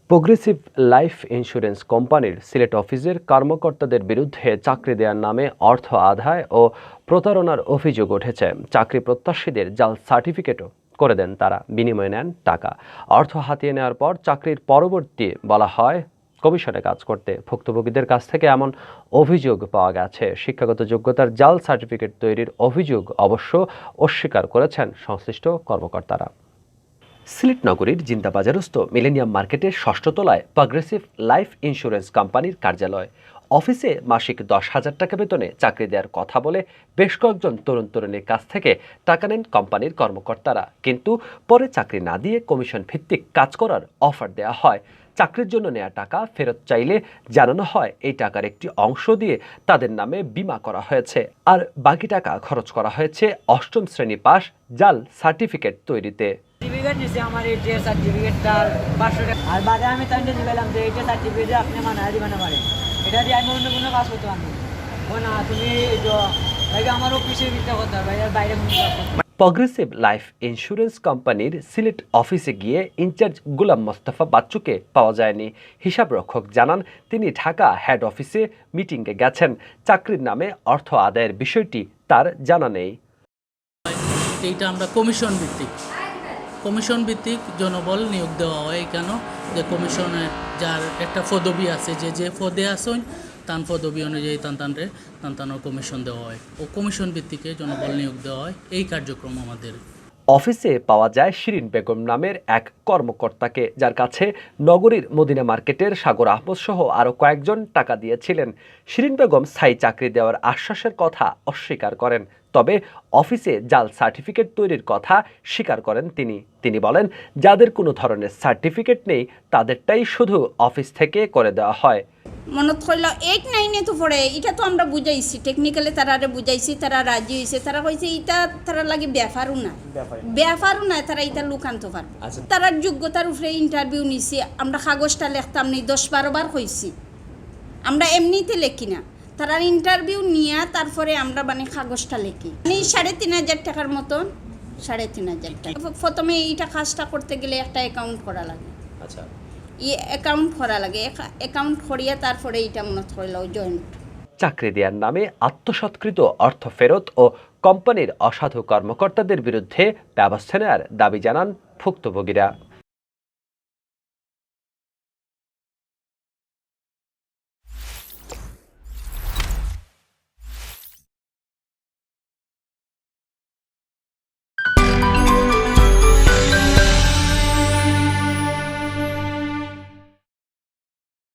Progressive life insurance কোম্পানির সিলেট অফিসের কর্মকর্তাদের বিরুদ্ধে চাকরি দেওয়ার নামে অর্থ আদায় ও প্রতারণার অভিযোগ উঠেছে। চাকরি প্রত্যাশীদের জাল সার্টিফিকেটও করে দেন তারা, বিনিময়ে নেন টাকা। অর্থ হাতিয়ে নেওয়ার পর চাকরির পরবর্তী বলা হয় কমিশনে কাজ করতে। ভুক্তভোগীদের কাছ থেকে এমন অভিযোগ পাওয়া গেছে। শিক্ষাগত যোগ্যতার জাল সার্টিফিকেট তৈরির অভিযোগ অবশ্য অস্বীকার করেছেন সংশ্লিষ্ট কর্মকর্তারা। সিলেট নগরীর জিন্দাবাজারস্থ মিলেনিয়াম মার্কেটের ষষ্ঠ তলায় প্রোগ্রেসিভ লাইফ ইন্স্যুরেন্স কোম্পানির কার্যালয়। অফিসে মাসিক 10,000 টাকা বেতনে চাকরি দেওয়ার কথা বলে বেশ কয়েকজন তরুণ তরুণীর কাছ থেকে টাকা নেন কোম্পানির কর্মকর্তারা, কিন্তু পরে চাকরি না দিয়ে কমিশন ভিত্তিক কাজ করার অফার দেওয়া হয়। চাকরির জন্য নেওয়া টাকা ফেরত চাইলে জানানো হয় এই টাকার একটি অংশ দিয়ে তাদের নামে বীমা করা হয়েছে, আর বাকি টাকা খরচ করা হয়েছে 8ম শ্রেণী পাস জাল সার্টিফিকেট তৈরিতে। সার্টিফিকেট নিছে আমার এইটা সার্টিফিকেটটা 500 টাকা, আর বাদে আমি তাইলে দিলাম যে এইটা সার্টিফিকেট আপনি মানায় দিবেন না পারেন, এটা দিয়ে আমি অন্য কোনো কাজ করতে পারবো না। তুমি আমার অফিসের ভিতরে কথা ভাই, আর বাইরে কোনো কাজ করতে। প্রোগ্রেসিভ লাইফ ইন্স্যুরেন্স কোম্পানির সিলেট অফিসে গিয়ে ইনচার্জ গোলাম মোস্তফা বাচ্চুকে পাওয়া যায়নি। হিসাবরক্ষক জানান তিনি ঢাকা হেড অফিসে মিটিংয়ে গেছেন। চাকরির নামে অর্থ আদায়ের বিষয়টি তার জানা নেই। এইটা আমরা কমিশন ভিত্তিক জনবল নিয়োগ দেওয়া হয়। কেন যে কমিশনের যার একটা পদবি আছে, যে পদে আসেন তান পদবি অনুযায়ী তানতানোর কমিশন দেওয়া হয় ও কমিশন ভিত্তিকে জনবল নিয়োগ দেওয়া হয়। এই কার্যক্রম আমাদের অফিসে পাওয়া যায় শিরিন বেগম নামের এক কর্মকর্তাকে, যার কাছে নগরীর মদিনা মার্কেটের সাগর আহমদ সহ আরও কয়েকজন টাকা দিয়েছিলেন। শিরিন বেগম স্থায়ী চাকরি দেওয়ার আশ্বাসের কথা অস্বীকার করেন, তবে অফিসে জাল সার্টিফিকেট তৈরির কথা স্বীকার করেন তিনি বলেন, যাদের কোনো ধরনের সার্টিফিকেট নেই তাদেরটাই শুধু অফিস থেকে করে দেওয়া হয়। মনত হইল 8-9 তো পড়ে, এটা তো আমরা বুঝাইছি, টেকনিক্যালি তারা বুঝাইছি, তারা রাজি হয়েছে, তারা কইছে এটা তারা লাগে ব্যাপারও না তারা এটা লুকান্ত পারবে। তারা যোগ্যতার উপরে ইন্টারভিউ নিছি, আমরা কাগজটা লিখতাম নি 10-12 বার কইছি, আমরা এমনিতে লেখি না, তারা ইন্টারভিউ নিয়ে তারপরে আমরা মানে কাগজটা লেখি। 3,500 টাকার মতন, 3,500 টাকা। প্রথমে এইটা কাজটা করতে গেলে একটা অ্যাকাউন্ট করা লাগে। আচ্ছা, অ্যাকাউন্ট করিয়া তারপরে এটা মনে হইল জয়েন্ট। চাকরি দেওয়ার নামে আত্মসৎকৃত অর্থ ফেরত ও কোম্পানির অসাধু কর্মকর্তাদের বিরুদ্ধে ব্যবস্থা নেওয়ার দাবি জানান ভুক্তভোগীরা।